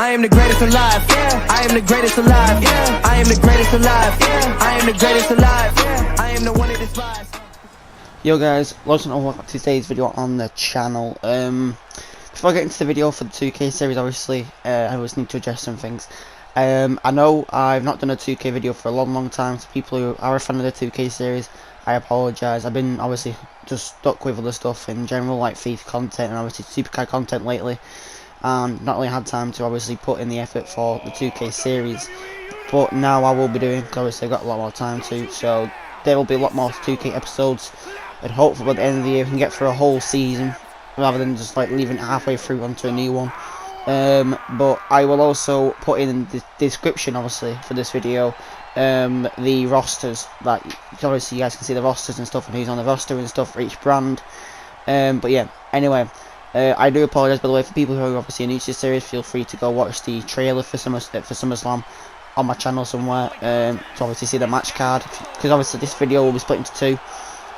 I am the greatest alive. I am the greatest alive. I am the greatest alive. I am the greatest alive. I am the one that despised. Yo guys, welcome to today's video on the channel. Before I get into the video for the 2K series, obviously, I always need to address some things. I know I've not done a 2K video for a long time, so people who are a fan of the 2K series, I apologise. I've been obviously just stuck with other stuff in general, like FIFA content and obviously Supercard content lately, and not really had time to obviously put in the effort for the 2K series. But now I will be doing, because obviously I've got a lot more time to, so there will be a lot more 2K episodes, and hopefully by the end of the year we can get through a whole season rather than just like leaving it halfway through onto a new one. But I will also put in the description, obviously, for this video, the rosters, that obviously you guys can see the rosters and stuff and who's on the roster and stuff for each brand. But yeah, anyway, I do apologise, by the way, for people who are obviously new to this series. Feel free to go watch the trailer for SummerSlam on my channel somewhere, to obviously see the match card, because obviously this video will be split into two.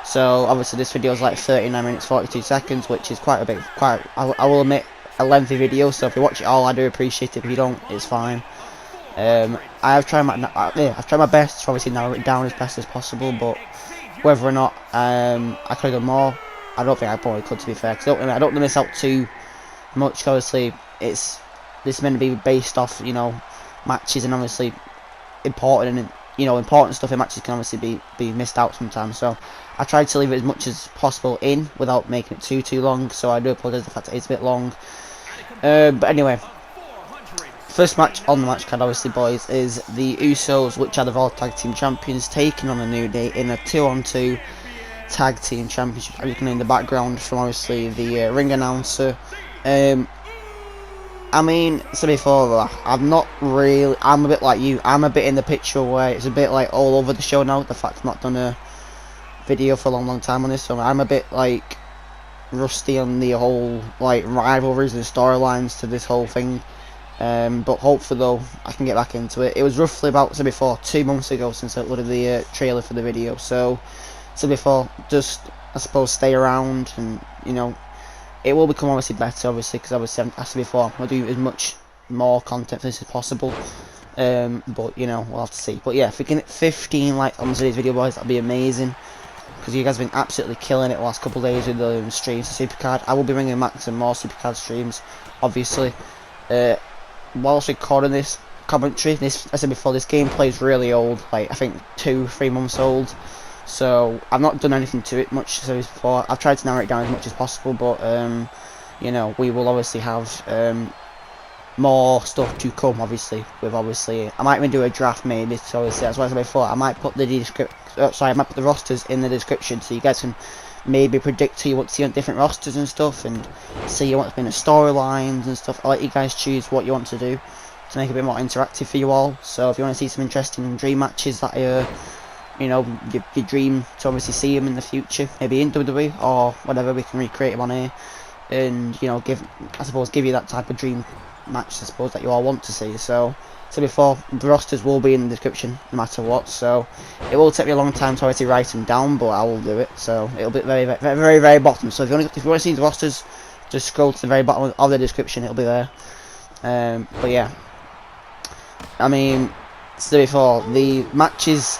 So obviously this video is like 39 minutes 42 seconds, which is quite a bit, I will admit, a lengthy video. So if you watch it all, I do appreciate it. If you don't, it's fine. I've tried my best to obviously narrow it down as best as possible, but whether or not I could have done more, I don't think I probably could, to be fair, because I don't want to miss out too much. Obviously this is meant to be based off, you know, matches, and obviously important, and you know, important stuff in matches can obviously be missed out sometimes. So I tried to leave it as much as possible in without making it too long, so I do apologise for the fact that it's a bit long. But anyway, first match on the match card, obviously, boys, is the Usos, which are the Raw Tag Team Champions, taking on the New Day in a 2-on-2 Tag Team Championship. As you can hear in the background from obviously the ring announcer. I mean, so before, I'm a bit like you, I'm a bit in the picture where it's a bit like all over the show now, the fact I've not done a video for a long time on this, so I'm a bit like rusty on the whole like rivalries and storylines to this whole thing. But hopefully though, I can get back into it. It was roughly about, so before, 2 months ago since I uploaded the trailer for the video, so before, just, I suppose, stay around, and, you know, it will become obviously better, obviously, because obviously, as I said before, I'm going to do as much more content for this as possible, but, you know, we'll have to see. But yeah, if we can hit 15 likes on today's video, boys, that'll be amazing, because you guys have been absolutely killing it the last couple of days with the streams for Supercard. I will be bringing back some more Supercard streams, obviously. Whilst recording this commentary, as I said before, this gameplay is really old, like, I think 2-3 months old. So I've not done anything to it much as before. I've tried to narrow it down as much as possible, but you know, we will obviously have more stuff to come. Obviously, I might even do a draft maybe. So obviously, as I said before, I might put I might put the rosters in the description, so you guys can maybe predict who you want to see on different rosters and stuff, and see you want to be in the storylines and stuff. I'll let you guys choose what you want to do to make it a bit more interactive for you all. So if you want to see some interesting dream matches that you know, you dream to obviously see him in the future, maybe in WWE or whatever, we can recreate him on here, and, you know, give you that type of dream match, I suppose, that you all want to see. So before, the rosters will be in the description no matter what, so it will take me a long time to obviously write them down, but I will do it. So it'll be very bottom. So if you want to see the rosters, just scroll to the very bottom of the description, it'll be there. But yeah, I mean, so before, the matches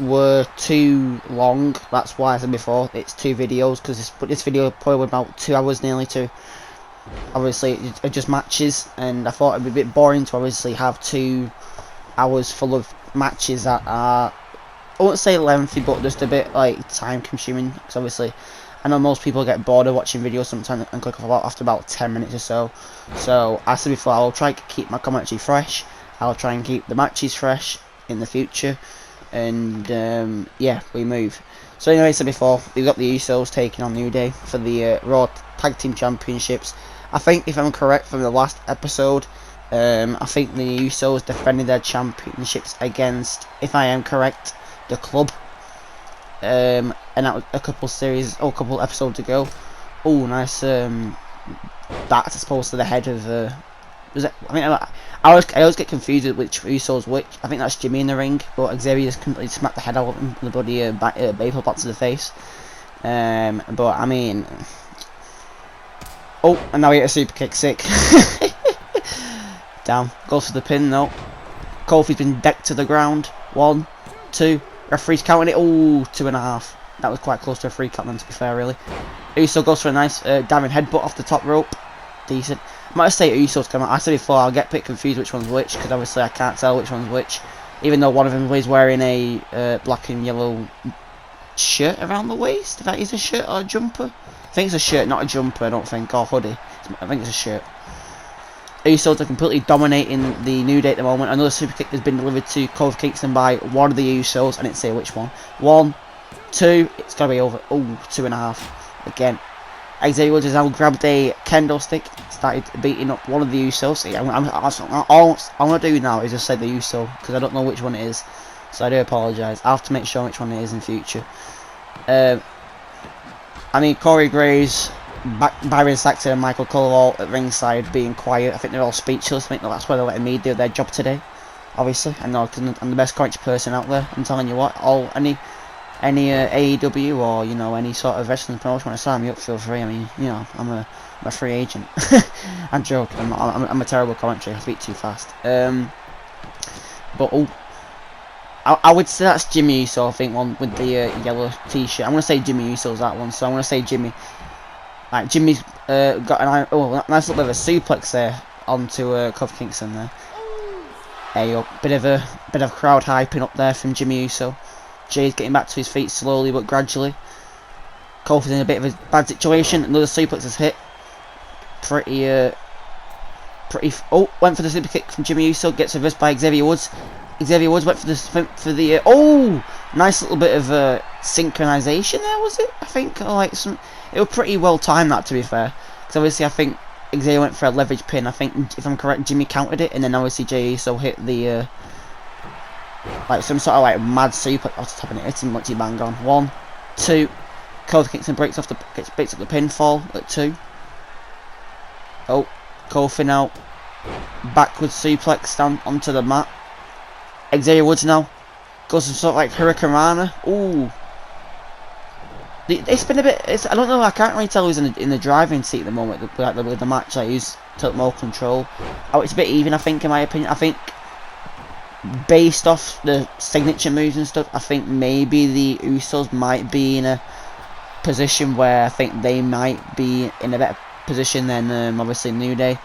were too long, that's why I said before it's 2 videos, because this video probably was about 2 hours nearly, to obviously it's just matches, and I thought it'd be a bit boring to obviously have 2 hours full of matches that are, I wouldn't say lengthy, but just a bit like time consuming, because obviously I know most people get bored of watching videos sometimes and click off after about 10 minutes or so. So as I said before, I'll try to keep my commentary fresh, I'll try and keep the matches fresh in the future. And yeah, we move. So anyway, I said before, we've got the Usos taking on New Day for the Raw Tag Team Championships. I think, if I'm correct from the last episode, I think the Usos defended their championships against, if I am correct, the Club. And that was a couple episodes ago. Oh, nice. That's supposed to the head of was it? I mean, I always get confused with which Uso's which. I think that's Jimmy in the ring, but Xavier just completely smacked the head out of him with the bloody baseball bat to the face. But I mean, oh, and now we get a super kick, sick. Down. Goes for the pin, though. Kofi's been decked to the ground. 1, 2. Referee's counting it. Oh, 2.5. That was quite close to a free count, then, to be fair, really. Uso goes for a nice diving headbutt off the top rope. Decent. I might say Uso's coming out. I said before, I'll get a bit confused which one's which, because obviously I can't tell which one's which. Even though one of them is wearing a black and yellow shirt around the waist. If that is a shirt or a jumper. I think it's a shirt, not a jumper, I don't think, or hoodie. I think it's a shirt. Usos are completely dominating the New Day at the moment. Another super kick has been delivered to Kofi Kingston by one of the Usos. I didn't say which one. 1, 2, it's got to be over. Oh, 2.5. Again. Xavier Woods has now grabbed a kendo stick, started beating up one of the Usos. All I'm going to do now is just say the Uso, because I don't know which one it is. So I do apologise. I'll have to make sure which one it is in future. I mean, Corey Graves, Byron Saxton and Michael Cole all at ringside being quiet. I think they're all speechless. I think that's why they're letting me do their job today. Obviously, I know, because I'm the best coach person out there. I'm telling you what, any AEW or, you know, any sort of wrestling promotion want to sign me up, feel free. I mean, you know, I'm a free agent. I'm joking. I'm a terrible commentary. I speak too fast. But I would say that's Jimmy Uso. I think one with the yellow T-shirt. I'm gonna say Jimmy Uso's that one. So I'm gonna say Jimmy. Like Jimmy's got a nice little bit of a suplex there onto Kofi Kingston there. Hey, bit of crowd hyping up there from Jimmy Uso. Jay's getting back to his feet slowly but gradually. Kofi's in a bit of a bad situation. Another suplex is hit. Oh, went for the super kick from Jimmy Uso. Gets reversed by Xavier Woods. Xavier Woods went for the oh, nice little bit of synchronization there, was it? I think it was pretty well timed, that, to be fair. Because obviously I think Xavier went for a leverage pin. I think, if I'm correct, Jimmy countered it, and then obviously Jay Uso hit the like some sort of like mad suplex off the top of it. Hit him much bang on. 1, 2. Kofi Kingston breaks up the pinfall at 2. Oh, Kofi now backwards suplex down onto the mat. Xavier Woods now goes some sort of like Hurricanrana. Ooh, it's been a bit. I don't know. I can't really tell who's in the driving seat at the moment with the match. Like who's took more control. Oh, it's a bit even, I think, in my opinion. I think based off the signature moves and stuff, I think maybe the Usos might be in a position where I think they might be in a better position than obviously New Day.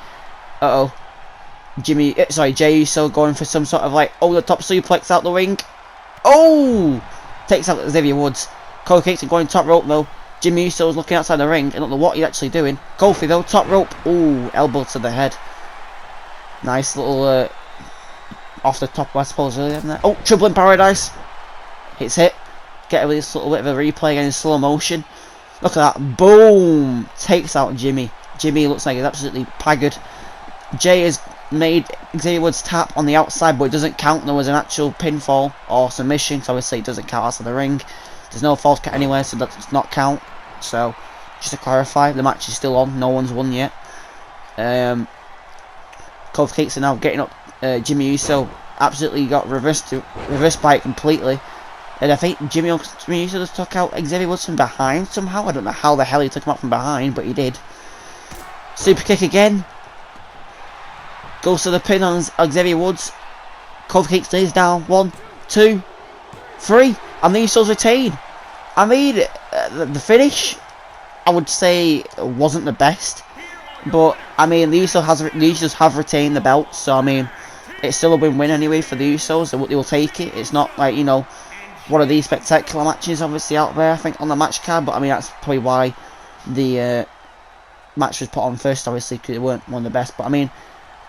Jay Uso going for some sort of like the top suplex out the ring. Oh, takes out Xavier Woods. Kofi Kingston going top rope though. Jimmy Uso's looking outside the ring. I don't know what he's actually doing. Kofi though, top rope. Ooh, elbow to the head. Nice little off the top, I suppose, really, isn't it? Oh, Trouble in Paradise. It's hit. Get this little bit of a replay again in slow motion. Look at that. Boom. Takes out Jimmy. Jimmy looks like he's absolutely paggered. Jay has made Xavier Woods tap on the outside, but it doesn't count. There was an actual pinfall or submission, so obviously it doesn't count outside the ring. There's no false count anywhere, so that does not count. So, just to clarify, the match is still on. No one's won yet. Kofi Kingston now getting up. Jimmy Uso absolutely got reversed by it completely. And I think Jimmy Uso just took out Xavier Woods from behind somehow. I don't know how the hell he took him out from behind, but he did. Super kick again. Goes to the pin on Xavier Woods. Kofi Kingston is down. 1, 2, 3. And the Usos retain. I mean, the finish, I would say, wasn't the best. But, I mean, the Usos have retained the belt. So, I mean, it's still a win-win anyway for the Usos. They will take it. It's not like, you know, one of these spectacular matches obviously out there, I think, on the match card. But, I mean, that's probably why the match was put on first, obviously, because it weren't one of the best. But, I mean,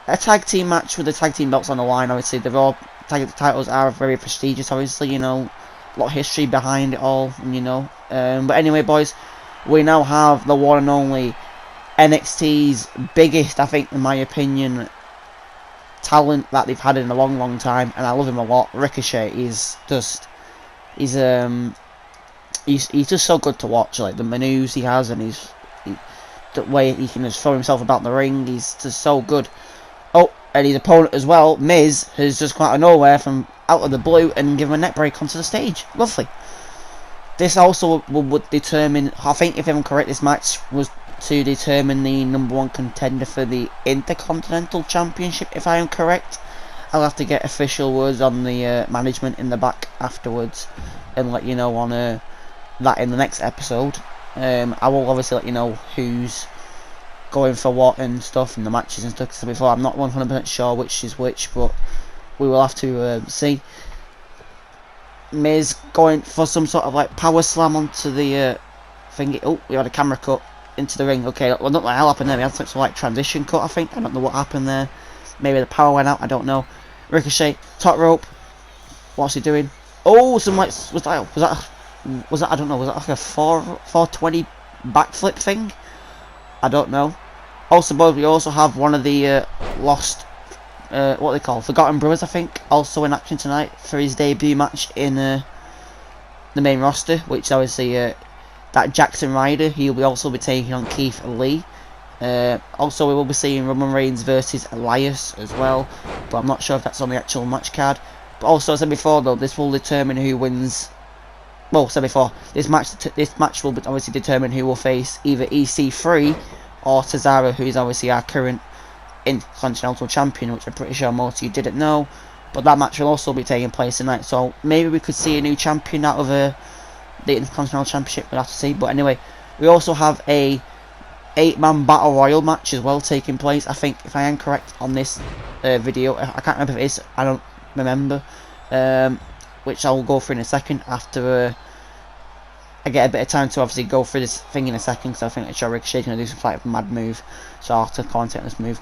a tag team match with the tag team belts on the line, obviously, they're all tag titles are very prestigious, obviously, you know, a lot of history behind it all, you know. But anyway, boys, we now have the one and only NXT's biggest, I think, in my opinion, talent that they've had in a long, long time, and I love him a lot. Ricochet is just, he's just so good to watch. Like the maneuvers he has, and the way he can just throw himself about the ring, he's just so good. Oh, and his opponent as well, Miz, has just come out of nowhere from out of the blue and given him a neck break onto the stage. Lovely. This also would determine, I think if I'm correct, this match was to determine the #1 contender for the Intercontinental Championship, if I am correct. I'll have to get official words on the management in the back afterwards and let you know on that in the next episode. I will obviously let you know who's going for what and stuff and the matches and stuff. Because before, I'm not 100% sure which is which, but we will have to see. Miz going for some sort of like power slam onto the thingy. Oh, we had a camera cut into the ring. Okay, well, not what the hell happened there. We had some like transition cut, I think. I don't know what happened there. Maybe the power went out. I don't know. Ricochet, top rope. What's he doing? Oh, some like was that I don't know. Was that like a 420 backflip thing? I don't know. Also, boys, we also have one of the lost, what they call Forgotten Brothers, I think, also in action tonight for his debut match in the main roster, which obviously that Jackson Ryder, he will also be taking on Keith Lee. Also, we will be seeing Roman Reigns versus Elias as well, but I'm not sure if that's on the actual match card. But also, as I said before, though, this will determine who wins. Well, as I said before, this match will obviously determine who will face either EC3 or CESARO, who is obviously our current Intercontinental Champion, which I'm pretty sure most of you didn't know. But that match will also be taking place tonight, so maybe we could see a new champion out of the Intercontinental Championship. We'll have to see. But anyway, we also have a 8-man Battle Royal match as well taking place. I think, if I am correct on this video, I can't remember if it is, I don't remember, which I will go through in a second after I get a bit of time to obviously go through this thing in a second, because I think it's Ricochet going to do some like mad move, so I'll have to contact this move.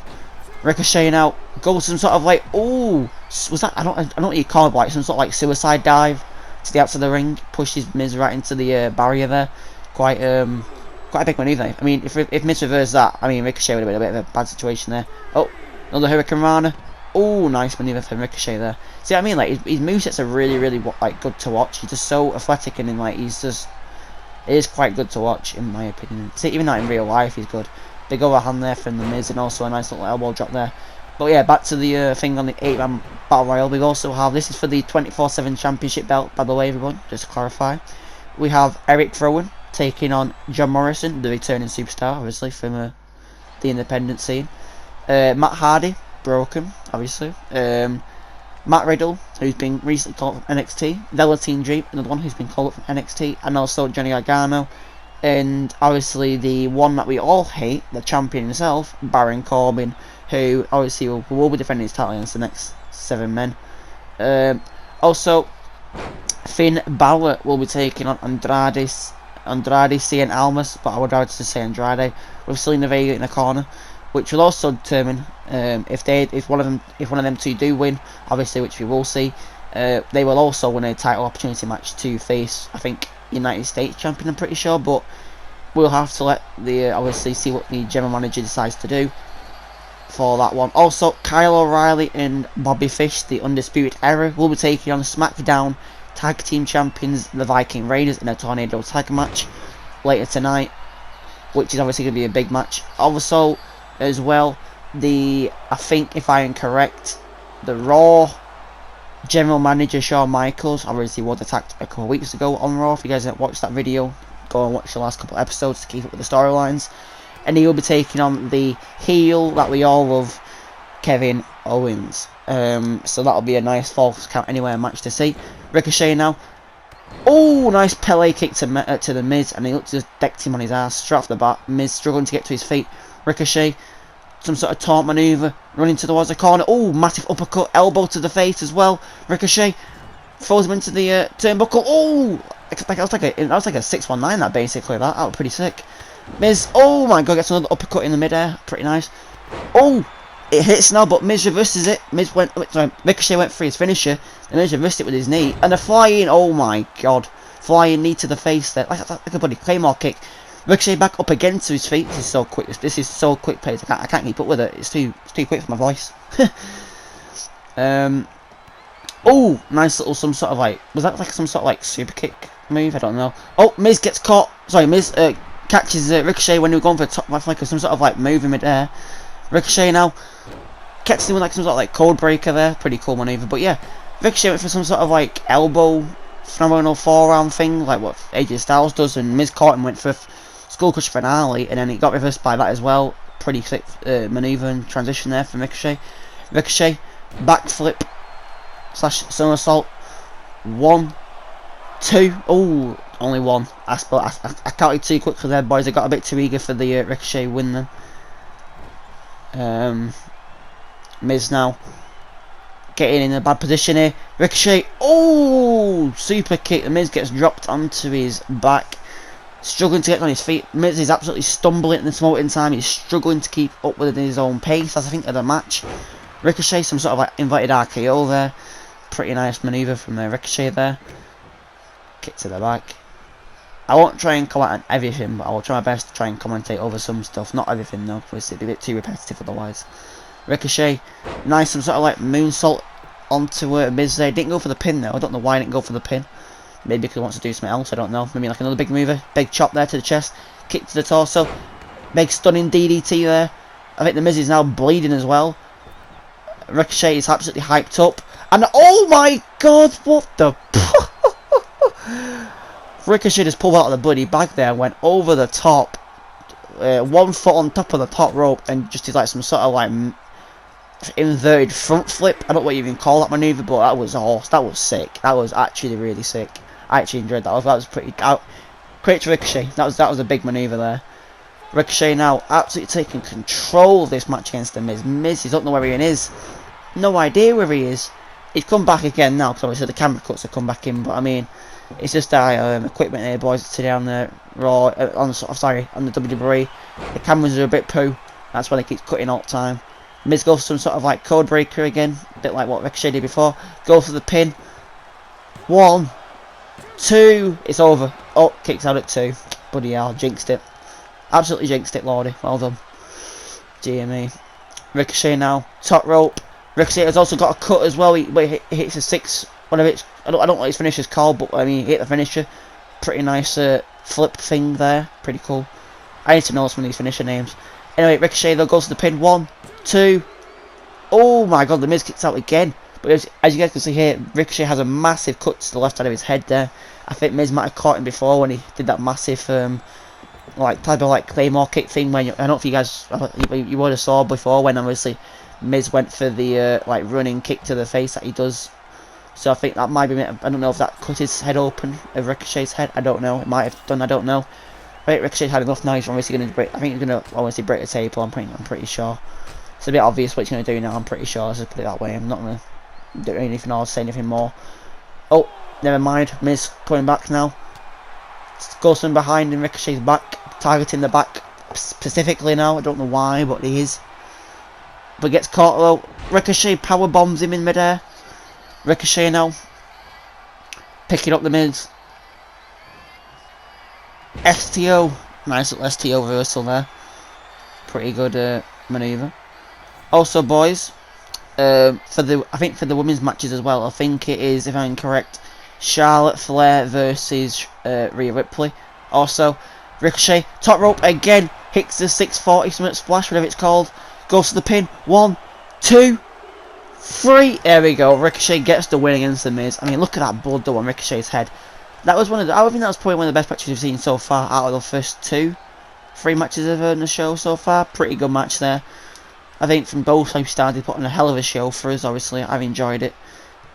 Ricochet now goes some sort of like, oh, was that, I don't know what you call it, like some sort of like suicide dive to the outside of the ring, pushes Miz right into the barrier there. Quite a big maneuver. I mean, if Miz reversed that, I mean, Ricochet would have been a bit of a bad situation there. Oh, another Hurricane Rana. Oh, nice maneuver from Ricochet there. See what I mean? Like, his movesets are really, really like good to watch. He's just so athletic, and like it is quite good to watch in my opinion. See, even not in real life, he's good. Big overhand there from the Miz, and also a nice little elbow drop there. But yeah, back to the thing on the 8-man Battle Royal. We also have, this is for the 24/7 Championship belt, by the way, everyone, just to clarify. We have Eric Rowan taking on John Morrison, the returning superstar, obviously, from the independent scene. Matt Hardy, broken, obviously. Matt Riddle, who's been recently called up from NXT. Velveteen Dream, another one who's been called up from NXT. And also Johnny Gargano. And obviously the one that we all hate, the champion himself, Baron Corbin, who obviously will be defending his title against the next 7 men. Also, Finn Balor will be taking on Andrade Cien Almas, but I would rather just say Andrade, with Selena Vega in the corner, which will also determine if one of them two do win, obviously, which we will see. They will also win a title opportunity match to face, I think, United States champion, I'm pretty sure, but we'll have to let the obviously see what the general manager decides to do for that one. Also, Kyle O'Reilly and Bobby Fish, the Undisputed Era, will be taking on SmackDown Tag Team Champions, the Viking Raiders, in a Tornado Tag match later tonight, which is obviously going to be a big match. Also, as well, I think, if I am correct, the Raw general manager Shawn Michaels obviously was attacked a couple of weeks ago on Raw. If you guys haven't watched that video, go and watch the last couple of episodes to keep up with the storylines. And he will be taking on the heel that we all love, Kevin Owens. So that'll be a nice Falls Count Anywhere match to see. Ricochet now. Oh, nice Pele kick to the Miz, and he looked just decked him on his ass straight off the bat. Miz struggling to get to his feet. Ricochet, some sort of taunt maneuver, running towards the corner. Oh, massive uppercut, elbow to the face as well. Ricochet throws him into the turnbuckle. Oh, that was like a 619. That basically that was pretty sick. Miz, oh my god, gets another uppercut in the midair, pretty nice. Oh, it hits now, but Miz reverses it. Ricochet went for his finisher, and Miz reversed it with his knee, and a flying, oh my god, flying knee to the face there, like a bloody Claymore kick. Ricochet back up again to his feet. This is so quick. This is so quick pace. I can't keep up with it. It's too quick for my voice. Oh, nice little some sort of like, was that like some sort of like super kick move? I don't know. Oh, Miz gets caught. Sorry, Miz catches Ricochet when he was going for a top, like some sort of like move in mid-air. Ricochet now catches him with like some sort of like code breaker there. Pretty cool maneuver. But yeah, Ricochet went for some sort of like elbow phenomenal forearm thing, like what AJ Styles does, and Miz caught him, went for some Skull Crush finale, and then it got reversed by that as well. Pretty sick manoeuvre and transition there from Ricochet. Ricochet, backflip / somersault. 1, 2. Oh, only one. I counted too quickly there, boys. I got a bit too eager for the Ricochet win then. Miz now getting in a bad position here. Ricochet. Oh, super kick. The Miz gets dropped onto his back. Struggling to get on his feet. Miz is absolutely stumbling at this moment in time. He's struggling to keep up with his own pace, as I think, of the match. Ricochet, some sort of like invited RKO there. Pretty nice manoeuvre from Ricochet there. Kick to the back. I won't try and comment on everything, but I will try my best to try and commentate over some stuff. Not everything though, because it'd be a bit too repetitive otherwise. Ricochet, nice, some sort of like moonsault onto Miz there. Didn't go for the pin though. I don't know why he didn't go for the pin. Maybe because he wants to do something else, I don't know. Maybe like another big mover. Big chop there to the chest. Kick to the torso. Big stunning DDT there. I think the Miz is now bleeding as well. Ricochet is absolutely hyped up. And oh my god, what the... Ricochet just pulled out of the bloody bag there and went over the top. 1 foot on top of the top rope and just did like some sort of like inverted front flip. I don't know what you even call that maneuver, but that was awesome. That was sick. That was actually really sick. I actually enjoyed that. That was pretty. Great to Ricochet. That was a big maneuver there. Ricochet now absolutely taking control of this match against the Miz. Miz, he don't know where he is. No idea where he is. He's come back again now because obviously the camera cuts have come back in. But I mean, it's just equipment here, boys. Today on the Raw, on the WWE, the cameras are a bit poo. That's why they keep cutting all the time. Miz goes for some sort of like code breaker again, a bit like what Ricochet did before. Goes for the pin. 1, 2, it's over. Oh, kicks out at 2. Bloody hell, jinxed it. Absolutely jinxed it, Lordy. Well done. GME. Ricochet now, top rope. Ricochet has also got a cut as well. He hits a 6. Whatever it's, I don't know what his finisher's called, but I mean, he hit the finisher. Pretty nice flip thing there. Pretty cool. I need to know some of these finisher names. Anyway, Ricochet though goes to the pin. 1, 2. Oh my god, the Miz kicks out again. But as you guys can see here, Ricochet has a massive cut to the left side of his head there. I think Miz might have caught him before when he did that massive like type of like Claymore kick thing. When I don't know if you guys you would have saw before when obviously Miz went for the like running kick to the face that he does. So I think that might be. I don't know if that cut his head open of Ricochet's head. I don't know. It might have done. I don't know. Right, Ricochet's had enough now. He's obviously going to break. I think he's going to obviously break the table. I'm pretty sure. It's a bit obvious what he's going to do now. I'm pretty sure. Let's just put it that way. I'm not going to do anything or say anything more. Oh, never mind. Miz coming back now. Goes from behind in Ricochet's back, targeting the back specifically now. I don't know why, but he is. But gets caught though. Ricochet power bombs him in midair. Ricochet now picking up the Miz. STO, nice little STO reversal there. Pretty good maneuver. Also, boys, I think for the women's matches as well, I think it is, if I'm correct, Charlotte Flair versus Rhea Ripley. Also, Ricochet top rope again, hits the 640 something splash, whatever it's called. Goes to the pin. 1, 2, 3. There we go. Ricochet gets the win against the Miz. I mean, look at that blood though on Ricochet's head. That was I think that was probably one of the best matches we've seen so far out of the first 2, 3 matches I've heard in the show so far. Pretty good match there. I think from both sides started putting a hell of a show for us. Obviously, I've enjoyed it.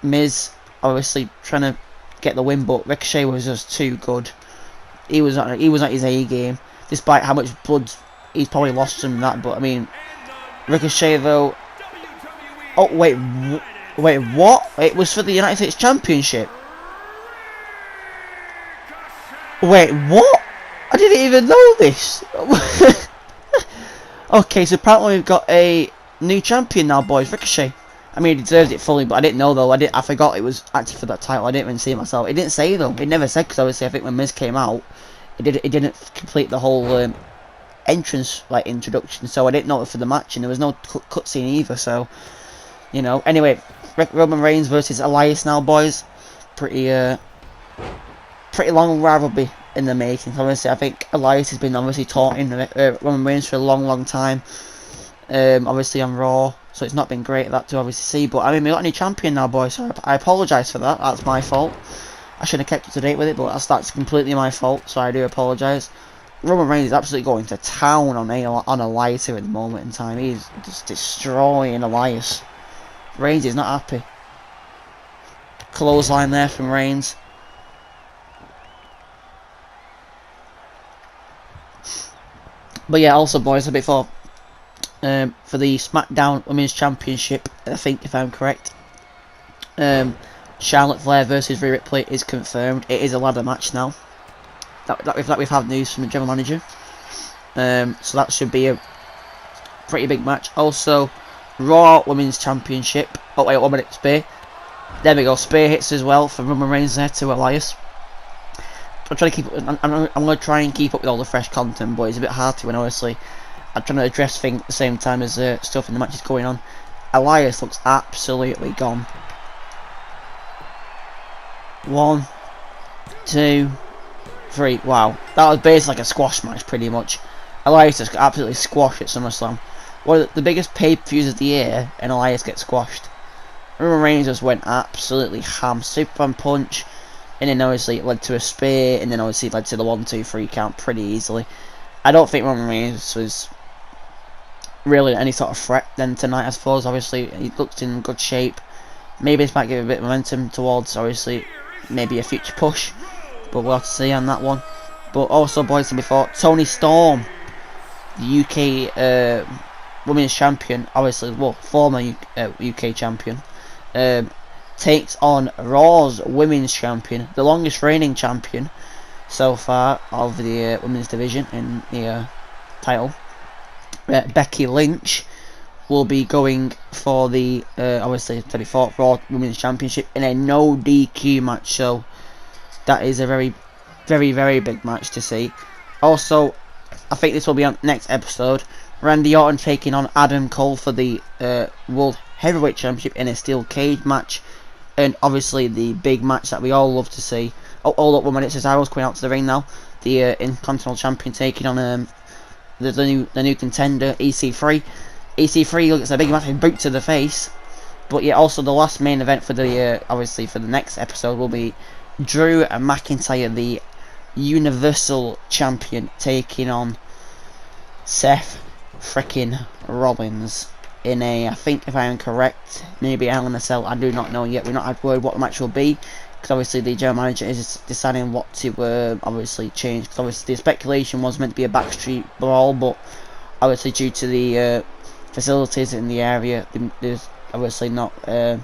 Miz obviously trying to get the win, but Ricochet was just too good. He was at his A game, despite how much blood he's probably lost from that. But I mean, Ricochet though. Oh wait, what? It was for the United States Championship. Wait, what? I didn't even know this. Okay, so apparently we've got a new champion now, boys. Ricochet. I mean, he deserves it fully, but I didn't know though. I forgot it was actually for that title. I didn't even see it myself. It didn't say though. It never said, because obviously I think when Miz came out, it didn't complete the whole entrance like introduction. So I didn't know it for the match, and there was no cutscene either. So you know. Anyway, Roman Reigns versus Elias now, boys. Pretty long rivalry in the making. Obviously, I think Elias has been obviously taunting Roman Reigns for a long time. Obviously on Raw, so it's not been great that to obviously see. But I mean, we got a new champion now, boys. So I apologise for that. That's my fault. I should have kept up to date with it, but that's completely my fault. So I do apologise. Roman Reigns is absolutely going to town on Elias here at the moment in time. He's just destroying Elias. Reigns is not happy. Clothesline there from Reigns. But yeah, also boys, a bit for the SmackDown Women's Championship, I think if I'm correct, Charlotte Flair versus Rhea Ripley is confirmed. It is a ladder match now. That we've had news from the general manager. So that should be a pretty big match. Also, Raw Women's Championship. Oh wait, 1 minute, spear. There we go, spear hits as well from Roman Reigns there to Elias. I'm trying to keep. I'm going to try and keep up with all the fresh content, but it's a bit hard to. And honestly, I'm trying to address things at the same time as stuff in the matches going on. Elias looks absolutely gone. 1, 2, 3. Wow, that was basically like a squash match, pretty much. Elias just got absolutely squashed at SummerSlam. One of the biggest pay-per-views of the year, and Elias gets squashed. Roman Reigns just went absolutely ham. Superman punch, and then obviously it led to a spear, and then obviously it led to the 1, 2, 3 count pretty easily. I don't think Roman Reigns was really any sort of threat then tonight, I suppose. Obviously, he looked in good shape. Maybe this might give a bit of momentum towards, obviously, maybe a future push. But we'll have to see on that one. But also, boys, before, Toni Storm, the UK Women's Champion, obviously, well, former UK Champion, takes on Raw's Women's Champion, the longest reigning champion so far of the Women's Division in the title. Becky Lynch will be going for the obviously 34th Raw Women's Championship in a no DQ match, so that is a very, very, very big match to see. Also, I think this will be on next episode. Randy Orton taking on Adam Cole for the World Heavyweight Championship in a steel cage match, and obviously the big match that we all love to see. Oh, hold up 1 minute, Cesaro's coming out to the ring now. The Intercontinental Champion taking on the new contender EC3. EC3 looks a big massive boot to the face. But yeah, also the last main event for the obviously for the next episode will be Drew McIntyre, the Universal Champion, taking on Seth freaking Rollins in a, I think if I am correct, maybe Hell in a Cell. I do not know yet. We've not had word what the match will be, because obviously the general manager is deciding what to obviously change. Because obviously the speculation was meant to be a backstreet brawl, but obviously due to the facilities in the area, there's obviously not a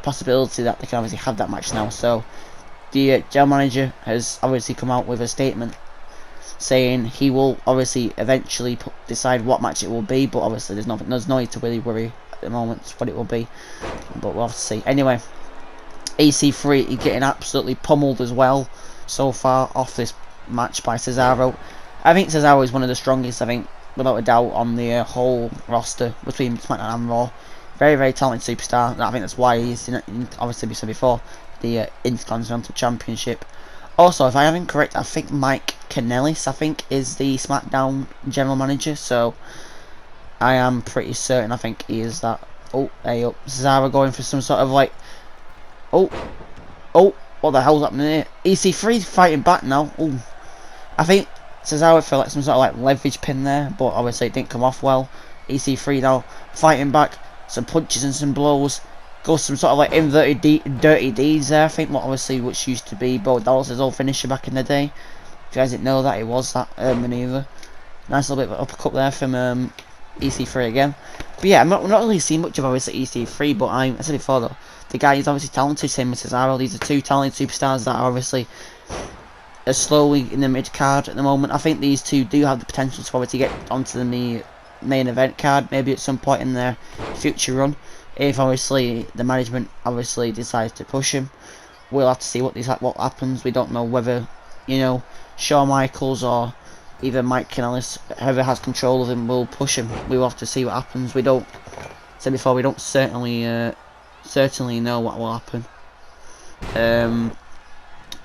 possibility that they can obviously have that match now. So the general manager has obviously come out with a statement saying he will obviously eventually decide what match it will be, but obviously there's no need to really worry at the moment what it will be, but we'll have to see. Anyway, EC3 is getting absolutely pummeled as well so far off this match by Cesaro. I think Cesaro is one of the strongest, I think, without a doubt, on the whole roster between SmackDown and Raw. Very, very talented superstar. I think that's why he's obviously, we said before, the Intercontinental Championship. Also, if I am incorrect, I think Mike Kanellis, I think, is the SmackDown general manager. So I am pretty certain. I think he is that. Oh, hey up, Cesaro going for some sort of like. Oh, what the hell's happening here? EC3's fighting back now. Oh, I think Cesaro for like some sort of like leverage pin there, but obviously it didn't come off well. EC3 now fighting back, some punches and some blows. Goes some sort of like inverted dirty deeds there, I think, which used to be Bo Dallas' old finisher back in the day. If you guys didn't know that, it was that maneuver. Nice little bit of uppercut there from EC3 again. But yeah, I'm not really seeing much of obviously EC3, but I said before though, the guy is obviously talented, same as Cesaro. These are two talented superstars that are obviously slowly in the mid card at the moment. I think these two do have the potential to obviously get onto the main event card, maybe at some point in their future run. If obviously the management obviously decides to push him, we'll have to see what happens. We don't know whether, you know, Shawn Michaels or even Mike Kanellis, whoever has control of him, will push him. We will have to see what happens. We don't, said before, we don't certainly know what will happen.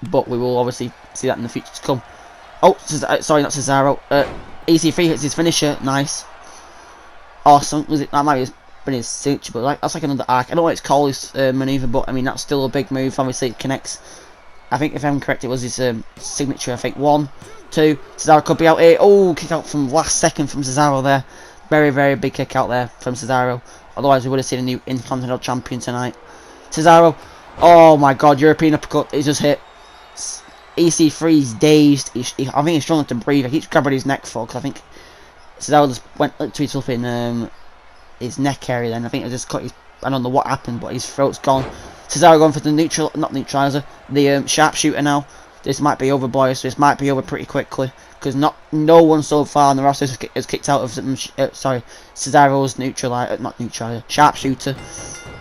But we will obviously see that in the future to come. Oh, sorry, not Cesaro. EC3 hits his finisher. Nice. Awesome. That might be his signature, but that's like another arc. I don't know what it's called, this maneuver, but I mean that's still a big move. Obviously it connects I think if I'm correct, it was his signature. I think 1, 2. Cesaro could be out here. Oh, kick out from last second from Cesaro there. Very, very big kick out there from Cesaro. Otherwise, we would have seen a new Intercontinental Champion tonight. Cesaro. Oh my God, European uppercut. He just hit. EC3's dazed. I think he's struggling to breathe. He keeps grabbing his neck for, because I think Cesaro just went to his up in his neck area. Then I think it just cut his. I don't know what happened, but his throat's gone. Cesaro going for the not neutralizer, the sharpshooter now. This might be over, boys. This might be over pretty quickly, because no one so far on the roster has kicked out of Cesaro's sharpshooter.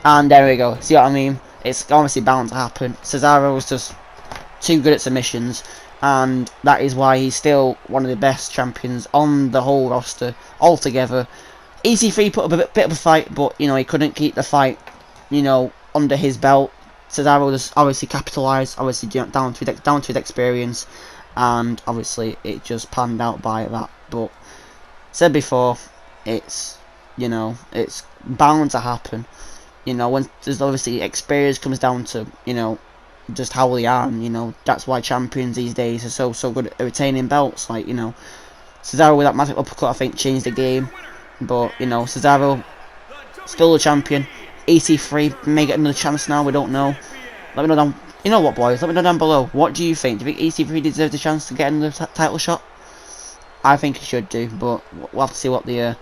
And there we go. See what I mean? It's obviously bound to happen. Cesaro's just too good at submissions, and that is why he's still one of the best champions on the whole roster altogether. EC3 put up a bit of a fight, but you know, he couldn't keep the fight, you know, under his belt. Cesaro just obviously capitalised, obviously down to his experience, and obviously it just panned out by that. But said before, it's, you know, it's bound to happen. You know, when there's obviously experience comes down to, you know, just how they are, and you know, that's why champions these days are so good at retaining belts. Like, you know, Cesaro with that massive uppercut, I think, changed the game. But you know, Cesaro still the champion. EC3 may get another chance now. We don't know. Let me know down. You know what, boys? Let me know down below. What do you think? Do you think EC3 deserves a chance to get another title shot? I think he should do, but we'll have to see what the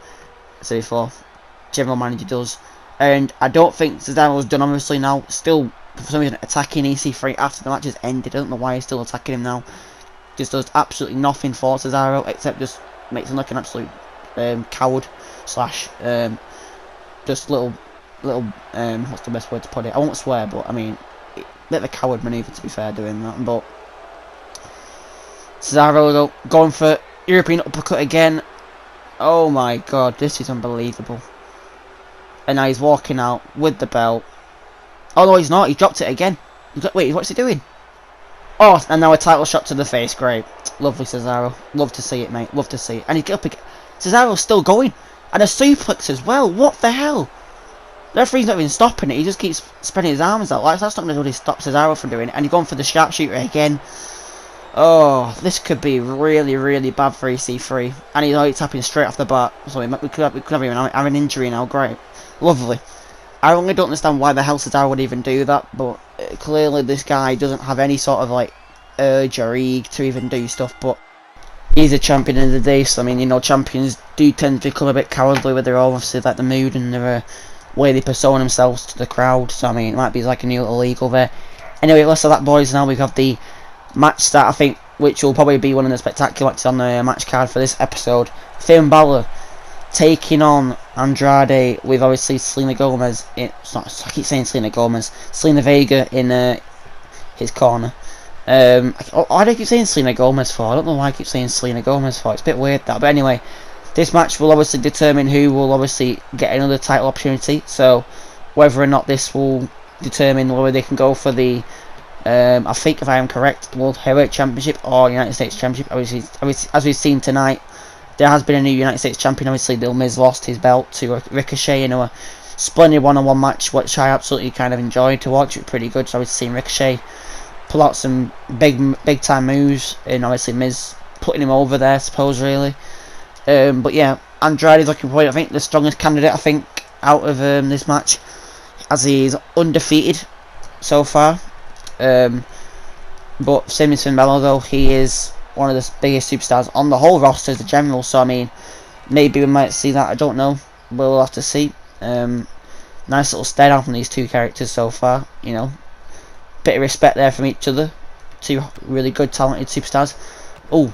general manager does. And I don't think Cesaro's done, obviously, now. Still, for some reason, attacking EC3 after the match has ended. I don't know why he's still attacking him now. Just does absolutely nothing for Cesaro, except just makes him look an absolute coward slash just little what's the best word to put it? I won't swear, but I mean, a bit of a coward manoeuvre, to be fair, doing that. But Cesaro though, going for European uppercut again. Oh my God, this is unbelievable. And now he's walking out with the belt. Oh no, he's not. He dropped it again. Wait, what's he doing? Oh, and now a title shot to the face. Great, lovely Cesaro. Love to see it, mate. Love to see it. And he get up again. Cesaro's still going, and a suplex as well. What the hell? The referee's not even stopping it. He just keeps spreading his arms out. Like, that's not going to really stop Cesaro from doing it. And he's going for the sharpshooter again. Oh, this could be really, really bad for EC3. And he's already tapping straight off the bat. So we could have even have an injury now. Great, lovely. I really don't understand why the hell Cesaro would even do that. But clearly, this guy doesn't have any sort of like urge or egg to even do stuff. But he's a champion in the day, so I mean, you know, champions do tend to become a bit cowardly with their obviously like the mood and their way they persona themselves to the crowd. So I mean, it might be like a new little eagle there. Anyway, let's have that, boys. Now we have the match that I think, which will probably be one of the spectacular matches on the match card for this episode. Finn Balor taking on Andrade with obviously Selena Gomez. I keep saying Selena Gomez. Selena Vega in his corner. Why do I keep saying Selena Gomez for? I don't know why I keep saying Selena Gomez for. It's a bit weird that. But anyway, this match will obviously determine who will obviously get another title opportunity. So whether or not this will determine whether they can go for the, I think if I am correct, World Heavyweight Championship or United States Championship. Obviously, as we've seen tonight, there has been a new United States Champion. Obviously, The Miz lost his belt to Ricochet in a splendid one-on-one match, which I absolutely kind of enjoyed to watch. It was pretty good. So obviously seeing Ricochet pull out some big time moves, and obviously Miz putting him over there, I suppose, really. But yeah, Andrade's looking for it. I think the strongest candidate, I think, out of this match, as he's undefeated so far. But same as Finn Balor, though, he is one of the biggest superstars on the whole roster as a general. So I mean, maybe we might see that. I don't know. We'll have to see. Nice little stare down from these two characters so far. You know, bit of respect there from each other. Two really good, talented superstars. Oh,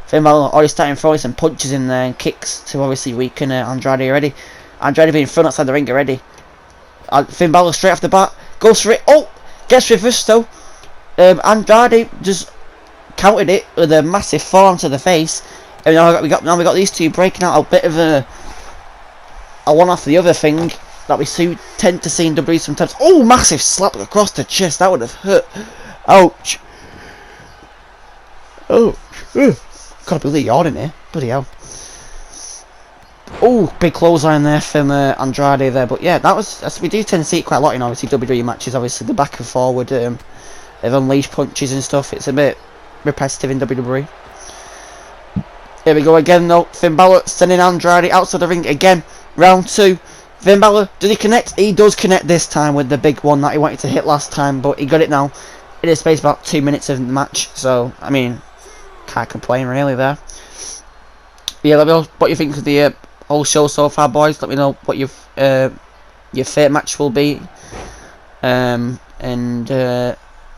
Finn Balor already starting throwing some punches in there and kicks to obviously weaken Andrade already. Andrade being thrown outside the ring already. Finn Balor straight off the bat goes for it. Oh, gets reversed though. Andrade just countered it with a massive forearm to the face. And now we got these two breaking out a bit of a one off the other thing that we tend to see in WWE sometimes. Oh, massive slap across the chest. That would have hurt. Ouch. Oh, can't believe you're in here. Bloody hell. Oh, big clothesline there from Andrade there. But yeah, that was, we do tend to see it quite a lot in obviously WWE matches. Obviously the back and forward They've unleashed punches and stuff. It's a bit repetitive in WWE. Here we go again though. Finn Balor sending Andrade outside the ring again. Round 2. Finn Balor, does he connect? He does connect this time with the big one that he wanted to hit last time, but he got it now. It is space about 2 minutes of the match, so I mean, can't complain really there. Yeah, let me know what you think of the whole show so far, boys. Let me know what your favourite match will be, and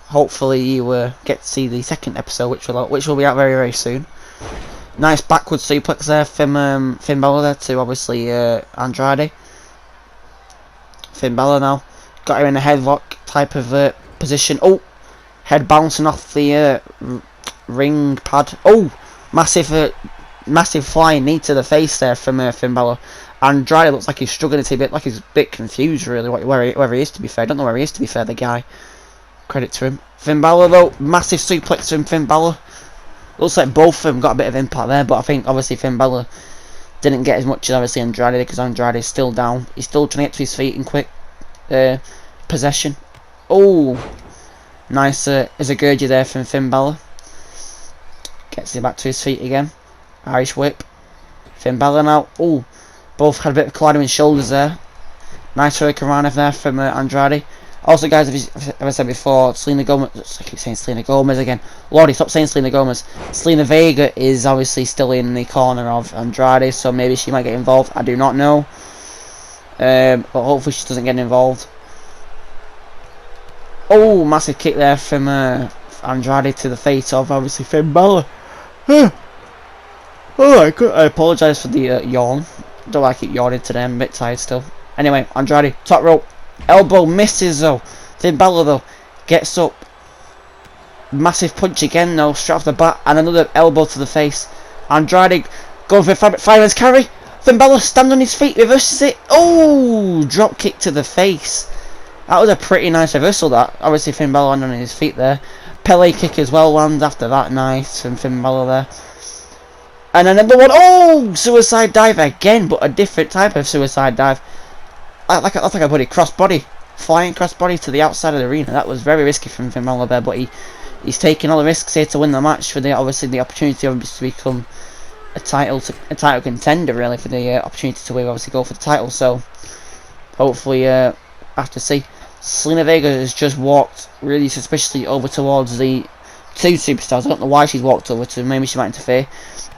hopefully you get to see the second episode, which will be out very, very soon. Nice backward suplex there from Finn Balor there to obviously Andrade. Finn Balor now got him in a headlock type of position. Oh, head bouncing off the ring pad. Oh, massive flying knee to the face there from Finn Balor. Andrade looks like he's struggling a bit, like he's a bit confused really where he is, to be fair. I don't know where he is, to be fair, the guy. Credit to him. Finn Balor though, massive suplex from Finn Balor. Looks like both of them got a bit of impact there, but I think obviously Finn Balor didn't get as much as obviously Andrade did, because Andrade is still down. He's still trying to get to his feet in quick possession. Oh, nice Izagurgi there from Finn Balor. Gets him back to his feet again. Irish whip. Finn Balor now. Oh, both had a bit of colliding with shoulders there. Nice Hurricane there from Andrade. Also, guys, as I said before, Selena Gomez. I keep saying Selena Gomez again. Lordy, stop saying Selena Gomez. Selena Vega is obviously still in the corner of Andrade, so maybe she might get involved. I do not know. But hopefully she doesn't get involved. Oh, massive kick there from Andrade to the face of obviously Finn Balor. Oh, I apologise for the yawn. Don't like it yawning today. I'm a bit tired still. Anyway, Andrade, top rope. Elbow misses though. Finn Balor though gets up. Massive punch again though, straight off the bat, and another elbow to the face. Andrade going for a fireman's carry. Finn Balor stands on his feet, reverses it. Oh, drop kick to the face. That was a pretty nice reversal. That obviously Finn Balor landed on his feet there. Pele kick as well lands after that. Nice from Finn Balor there. And another one. Oh, suicide dive again, but a different type of suicide dive. That's like a bloody crossbody, flying crossbody to the outside of the arena. That was very risky from Finn Balor there, but he's taking all the risks here to win the match for obviously the opportunity to become a title contender, really, for the opportunity to obviously go for the title. So hopefully, have to see. Selena Vega has just walked really suspiciously over towards the two superstars. I don't know why she's walked over to. Maybe she might interfere,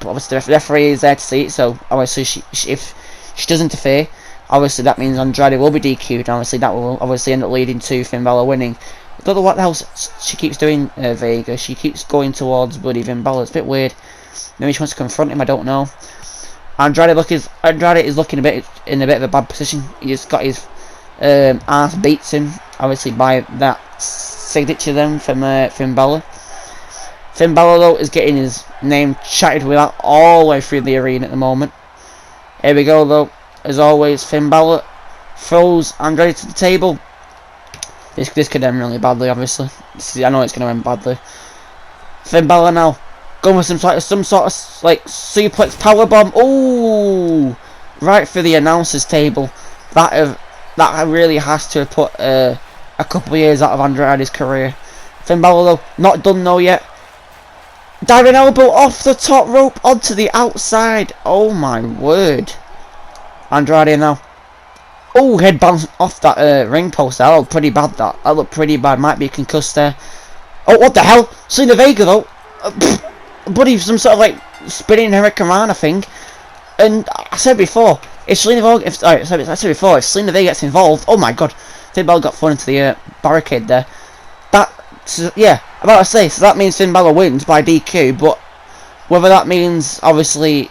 but obviously the referee is there to see it. So obviously, if she does interfere, obviously that means Andrade will be DQ'd, and obviously that will obviously end up leading to Finn Balor winning. I don't know what else she keeps doing, Vega. She keeps going towards bloody Finn Balor. It's a bit weird. Maybe she wants to confront him, I don't know. Andrade is looking in a bit of a bad position. He's got his ass beats him, obviously, by that signature then from Finn Balor. Finn Balor though is getting his name chatted with that all the way through the arena at the moment. Here we go though. As always, Finn Balor throws Andrade to the table. This could end really badly, obviously. I know it's going to end badly. Finn Balor now going with some sort of like suplex powerbomb. Oh, right for the announcer's table. That really has to have put a couple of years out of Andrade's career. Finn Balor though not done though yet. Diving elbow off the top rope onto the outside. Oh my word. Andrade now. Oh, head bounce off that ring post. That looked pretty bad. That looked pretty bad. Might be concussed there. Oh, what the hell? Selena Vega though. Buddy, some sort of like spinning Hurricane thing. And I said before, if Selena Vega gets involved, oh my god, Finn Balor got thrown into the barricade there. Yeah, about to say. So that means Finn Balor wins by DQ, but whether that means obviously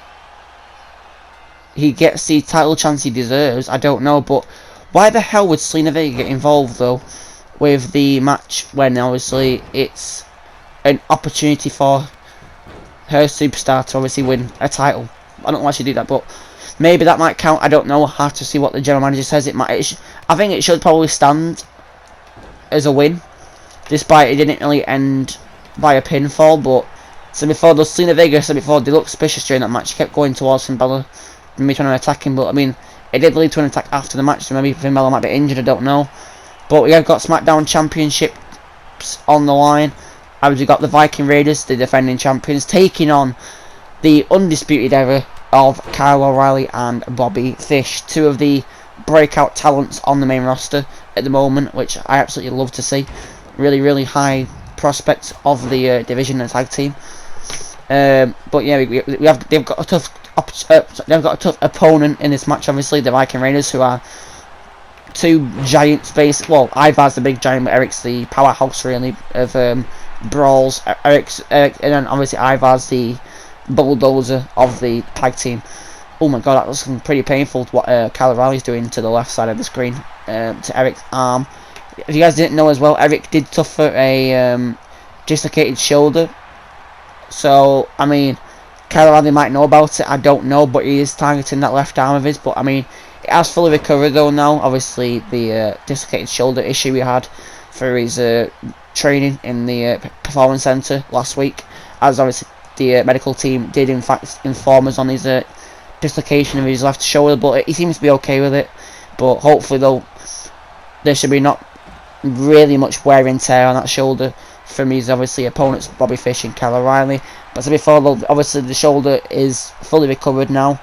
he gets the title chance he deserves, I don't know. But why the hell would Selena Vega get involved though with the match when obviously it's an opportunity for her superstar to obviously win a title? I don't know why she'd do that, but maybe that might count. I don't know. I'll have to see what the general manager says. I think it should probably stand as a win, despite it didn't really end by a pinfall. But so before, the Selena Vega said before, they looked suspicious during that match. She kept going towards Finn Balor, maybe trying to attack him, but I mean, it did lead to an attack after the match, so maybe Finn Balor might be injured, I don't know. But we have got SmackDown Championship championships on the line. As we got the Viking Raiders, the defending champions, taking on the Undisputed Era of Kyle O'Reilly and Bobby Fish, two of the breakout talents on the main roster at the moment, which I absolutely love to see. Really high prospects of the division and tag team. But yeah, they've got a tough opponent in this match. Obviously, the Viking Raiders, who are two giants based. Well, Ivar's the big giant, but Eric's the powerhouse really of brawls. Eric's and then obviously Ivar's the bulldozer of the tag team. Oh my god, that was pretty painful. What Kyle O'Reilly's doing to the left side of the screen to Eric's arm. If you guys didn't know as well, Eric did suffer a dislocated shoulder. So I mean, Kyle O'Reilly might know about it. I don't know, but he is targeting that left arm of his. But I mean, it has fully recovered though now. Obviously, the dislocated shoulder issue he had for his training in the performance center last week, as obviously the medical team did in fact inform us on his dislocation of his left shoulder, but he seems to be okay with it. But hopefully though, there should be not really much wear and tear on that shoulder from his obviously opponents Bobby Fish and Kyle O'Reilly. But as before though, obviously the shoulder is fully recovered now,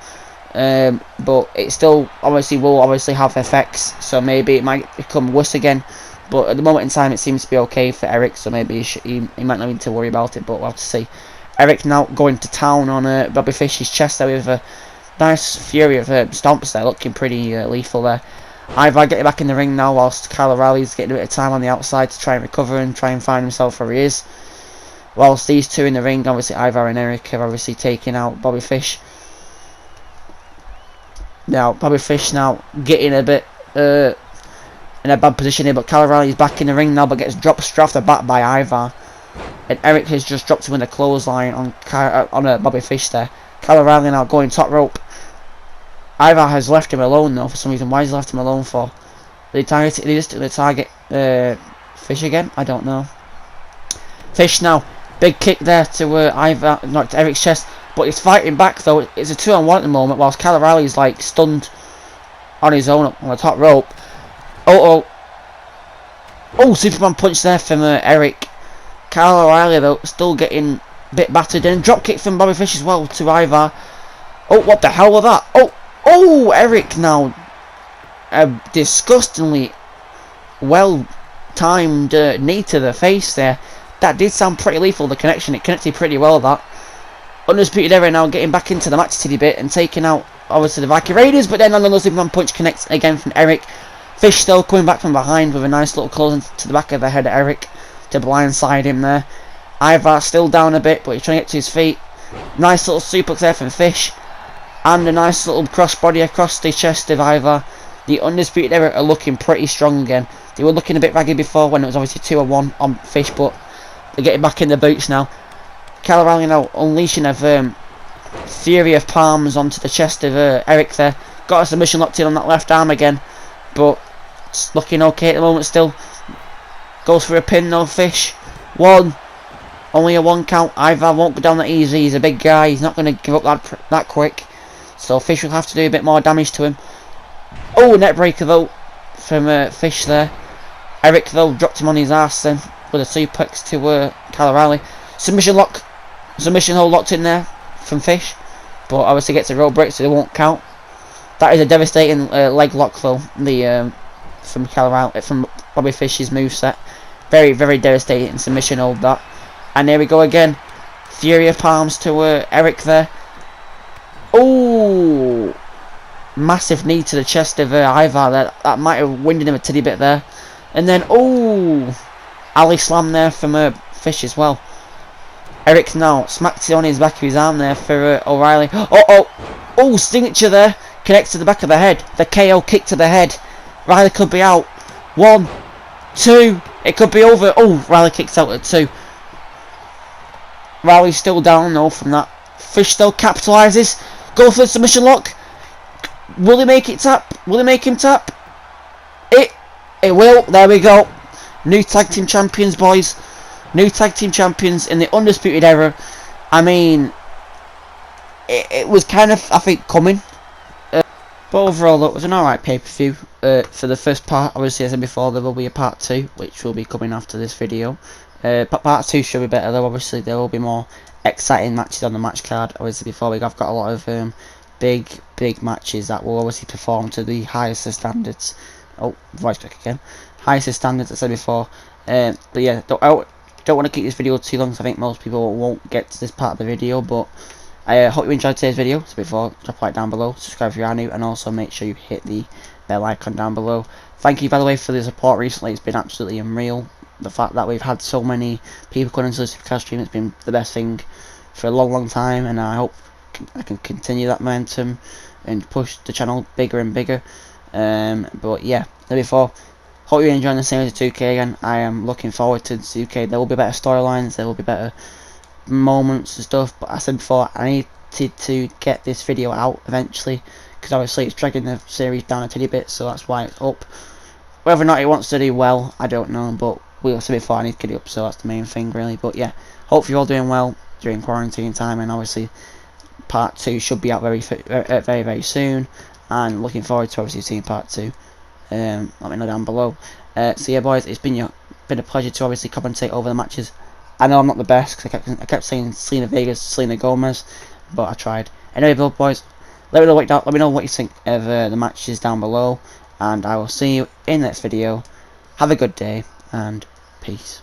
but it still will have effects, so maybe it might become worse again. But at the moment in time it seems to be okay for Eric, so maybe he might not need to worry about it, but we'll have to see. Eric now going to town on Bobby Fish's chest there with a nice fury of stomps there, looking pretty lethal there. Ivar getting back in the ring now, whilst Kyle O'Reilly's getting a bit of time on the outside to try and recover and try and find himself where he is. Whilst these two in the ring, obviously Ivar and Eric have obviously taken out Bobby Fish. Now Bobby Fish now getting a bit in a bad position here, but Kyle O'Reilly's back in the ring now, but gets dropped straight off the bat by Ivar. And Eric has just dropped him in a clothesline on Bobby Fish there. Kyle O'Reilly now going top rope. Ivar has left him alone though for some reason. Why has he left him alone for? Did he just target Fish again? I don't know. Fish now, big kick there to Ivar, not to Eric's chest, but he's fighting back though. It's a 2-on-1 at the moment, whilst Kyle O'Reilly's like stunned on his own on the top rope. Oh, Superman punch there from Eric. Kyle O'Reilly though still getting a bit battered, and drop kick from Bobby Fish as well to Ivar. Oh, what the hell was that? Oh, Eric now a disgustingly well timed knee to the face there. That did sound pretty lethal, the connection. It connected pretty well, that. Undisputed Era now getting back into the match a titty bit and taking out obviously the Viking Raiders, but then another Superman punch connects again from Eric. Fish still coming back from behind with a nice little close to the back of the head of Eric to blindside him there. Ivar still down a bit, but he's trying to get to his feet. Nice little suplex there from Fish, and a nice little crossbody across the chest of Ivar. The Undisputed Era are looking pretty strong again. They were looking a bit ragged before when it was obviously 2-on-1 on Fish, but they're getting back in the boots now. Kyle O'Reilly now unleashing a fury of palms onto the chest of Eric there. Got a submission locked in on that left arm again, but it's looking okay at the moment still. Goes for a pin, no Fish. One. Only a 1 count. Ivar won't go down that easy. He's a big guy. He's not going to give up that quick. So Fish will have to do a bit more damage to him. Oh, net breaker though from Fish there. Eric though dropped him on his ass then with a suplex to Kyle O'Reilly. Submission hold locked in there from Fish, but obviously gets a rope break, so they won't count. That is a devastating leg lock though. From Kyle O'Reilly, from Bobby Fish's moveset. Very devastating submission hold that. And there we go again. Fury of palms to Eric there. Oh, massive knee to the chest of Ivar there. That might have winded him a titty bit there. And then alley slam there from Fish as well. Eric now smacks it on his back of his arm there for O'Reilly. Oh, signature there. Connects to the back of the head. The KO kick to the head. Riley could be out. 1, 2. It could be over. Oh, Riley kicks out at 2. Riley's still down though from that. Fish still capitalises. Go for the submission lock. Will he make it tap? Will he make him tap? It will. There we go. New tag team champions, boys. New tag team champions in the Undisputed Era. I mean, it was kind of, I think, coming. But overall, it was an alright pay-per-view. for the first part, obviously as I said before, there will be a part 2, which will be coming after this video. Part 2 should be better though. Obviously there will be more exciting matches on the match card. Obviously before we've got a lot of big matches that will obviously perform to the highest of standards. Oh, voice back again. Highest of standards, I said before. But yeah, don't want to keep this video too long, so I think most people won't get to this part of the video. But I hope you enjoyed today's video. So before, drop a like down below, subscribe if you are new, and also make sure you hit the bell icon down below. Thank you, by the way, for the support recently. It's been absolutely unreal. The fact that we've had so many people coming into the Supercard stream has been the best thing for a long time, and I hope I can continue that momentum and push the channel bigger and bigger. But yeah, before, hope you're enjoying the series of 2K again. I am looking forward to 2K. There will be better storylines, there will be better moments and stuff, but I said before, I needed to get this video out eventually, because obviously it's dragging the series down a tiny bit, so that's why it's up. Whether or not it wants to do well, I don't know, but we said before, I need to get it up, so that's the main thing really. But yeah, hope you're all doing well during quarantine time, and obviously part 2 should be out very soon, and looking forward to obviously seeing part 2. Let me know down below. So yeah, boys, it's been a pleasure to obviously commentate over the matches. I know I'm not the best, because I kept saying Selena Vegas, Selena Gomez, but I tried. Anyway, boys, let me know what you think of the matches down below, and I will see you in the next video. Have a good day, and peace.